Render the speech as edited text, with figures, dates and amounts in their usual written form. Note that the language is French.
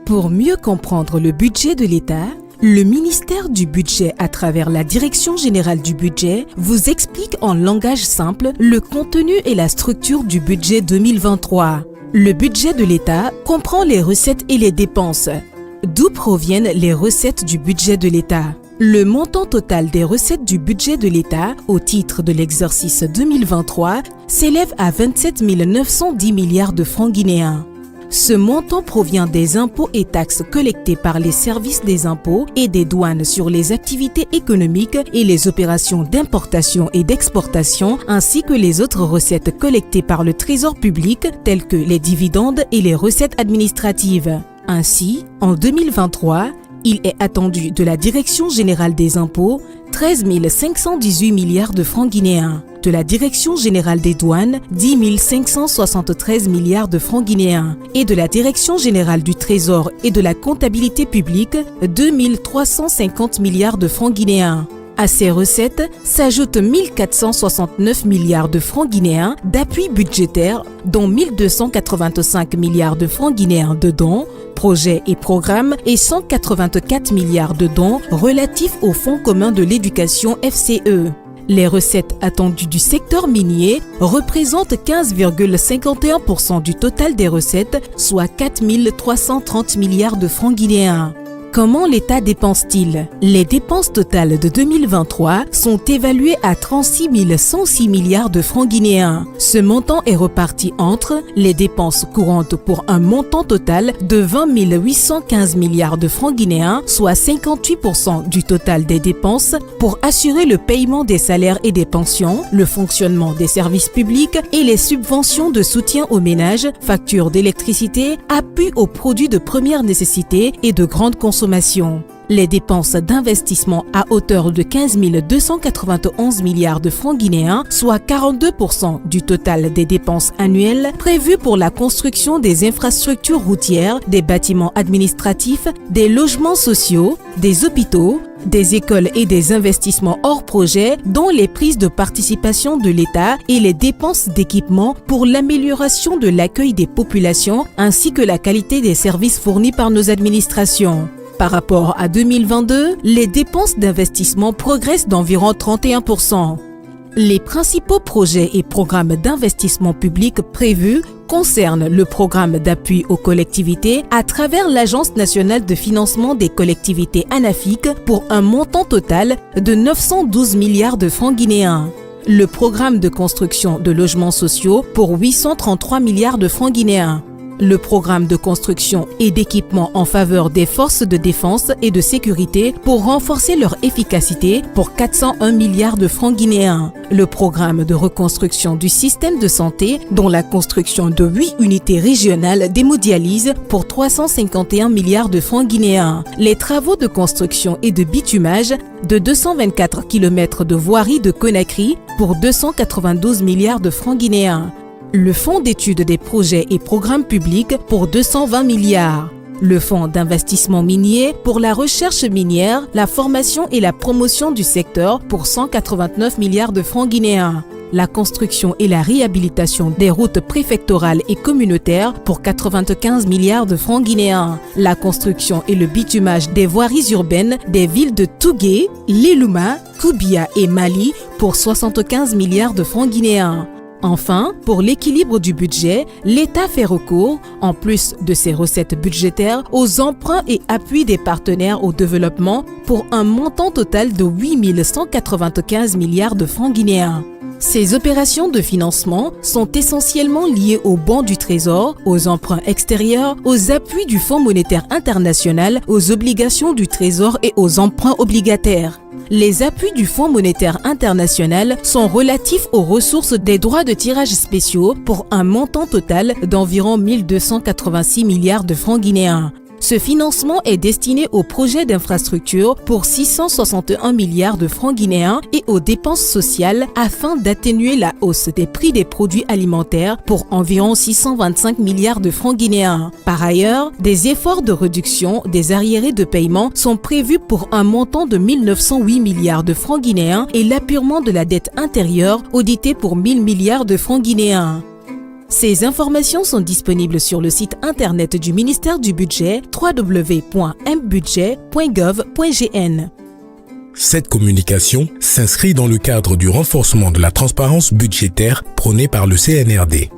Pour mieux comprendre le budget de l'État, le ministère du Budget, à travers la Direction générale du budget, vous explique en langage simple le contenu et la structure du budget 2023. Le budget de l'État comprend les recettes et les dépenses. D'où proviennent les recettes du budget de l'État? Le montant total des recettes du budget de l'État au titre de l'exercice 2023 s'élève à 27 910 milliards de francs guinéens. Ce montant provient des impôts et taxes collectés par les services des impôts et des douanes sur les activités économiques et les opérations d'importation et d'exportation, ainsi que les autres recettes collectées par le Trésor public, telles que les dividendes et les recettes administratives. Ainsi, en 2023, il est attendu de la Direction générale des impôts 13 518 milliards de francs guinéens, de la Direction générale des douanes 10 573 milliards de francs guinéens et de la Direction générale du Trésor et de la comptabilité publique 2 350 milliards de francs guinéens. À ces recettes s'ajoutent 1 469 milliards de francs guinéens d'appui budgétaire, dont 1 285 milliards de francs guinéens de dons, projets et programmes et 184 milliards de dons relatifs au Fonds commun de l'éducation FCE. Les recettes attendues du secteur minier représentent 15,51% du total des recettes, soit 4 330 milliards de francs guinéens. Comment l'État dépense-t-il? Les dépenses totales de 2023 sont évaluées à 36 106 milliards de francs guinéens. Ce montant est reparti entre les dépenses courantes pour un montant total de 20 815 milliards de francs guinéens, soit 58% du total des dépenses pour assurer le paiement des salaires et des pensions, le fonctionnement des services publics et les subventions de soutien aux ménages, factures d'électricité, appui aux produits de première nécessité et de grande consommation. Les dépenses d'investissement à hauteur de 15 291 milliards de francs guinéens, soit 42% du total des dépenses annuelles prévues pour la construction des infrastructures routières, des bâtiments administratifs, des logements sociaux, des hôpitaux, des écoles et des investissements hors projet, dont les prises de participation de l'État et les dépenses d'équipement pour l'amélioration de l'accueil des populations ainsi que la qualité des services fournis par nos administrations. Par rapport à 2022, les dépenses d'investissement progressent d'environ 31%. Les principaux projets et programmes d'investissement public prévus concernent le programme d'appui aux collectivités à travers l'Agence nationale de financement des collectivités ANAFIC pour un montant total de 912 milliards de francs guinéens. Le programme de construction de logements sociaux pour 833 milliards de francs guinéens. Le programme de construction et d'équipement en faveur des forces de défense et de sécurité pour renforcer leur efficacité pour 401 milliards de francs guinéens. Le programme de reconstruction du système de santé, dont la construction de 8 unités régionales d'hémodialyse pour 351 milliards de francs guinéens. Les travaux de construction et de bitumage de 224 km de voirie de Conakry pour 292 milliards de francs guinéens. Le Fonds d'études des projets et programmes publics pour 220 milliards. Le Fonds d'investissement minier pour la recherche minière, la formation et la promotion du secteur pour 189 milliards de francs guinéens. La construction et la réhabilitation des routes préfectorales et communautaires pour 95 milliards de francs guinéens. La construction et le bitumage des voiries urbaines des villes de Tougué, Lelouma, Koubia et Mali pour 75 milliards de francs guinéens. Enfin, pour l'équilibre du budget, l'État fait recours, en plus de ses recettes budgétaires, aux emprunts et appuis des partenaires au développement pour un montant total de 8 195 milliards de francs guinéens. Ces opérations de financement sont essentiellement liées aux bons du Trésor, aux emprunts extérieurs, aux appuis du Fonds monétaire international, aux obligations du Trésor et aux emprunts obligataires. Les appuis du Fonds monétaire international sont relatifs aux ressources des droits de tirage spéciaux pour un montant total d'environ 1 286 milliards de francs guinéens. Ce financement est destiné aux projets d'infrastructure pour 661 milliards de francs guinéens et aux dépenses sociales afin d'atténuer la hausse des prix des produits alimentaires pour environ 625 milliards de francs guinéens. Par ailleurs, des efforts de réduction des arriérés de paiement sont prévus pour un montant de 1 908 milliards de francs guinéens et l'appurement de la dette intérieure auditée pour 1 000 milliards de francs guinéens. Ces informations sont disponibles sur le site internet du ministère du Budget www.mbudget.gov.gn. Cette communication s'inscrit dans le cadre du renforcement de la transparence budgétaire prôné par le CNRD.